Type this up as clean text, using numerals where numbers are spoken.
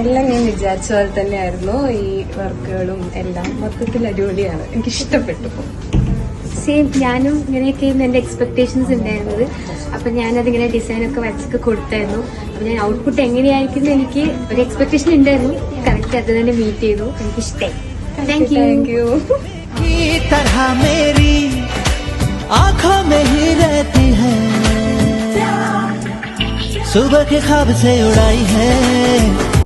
എല്ലാം ഞാൻ വിചാരിച്ച പോലെ തന്നെയായിരുന്നു. ഈ വർക്കുകളും എല്ലാം മൊത്തത്തിൽ അടിപൊളിയാണ്, എനിക്ക് ഇഷ്ടപ്പെട്ടു. സെയിം, ഞാനും ഇങ്ങനെയൊക്കെയായിരുന്നു എന്റെ എക്സ്പെക്ടേഷൻസ് ഉണ്ടായിരുന്നത്. അപ്പൊ ഞാനതിങ്ങനെ ഡിസൈനൊക്കെ വരച്ചൊക്കെ കൊടുത്തായിരുന്നു. അപ്പൊ ഞാൻ ഔട്ട്പുട്ട് എങ്ങനെയായിരിക്കും എനിക്ക് ഒരു എക്സ്പെക്ടേഷൻ ഉണ്ടായിരുന്നു. കറക്റ്റ് അത് തന്നെ മീറ്റ് ചെയ്തു, എനിക്ക് ഇഷ്ടമായി. Thank you. आँखों में ही रहती है, सुबह के ख्वाब से उड़ाई है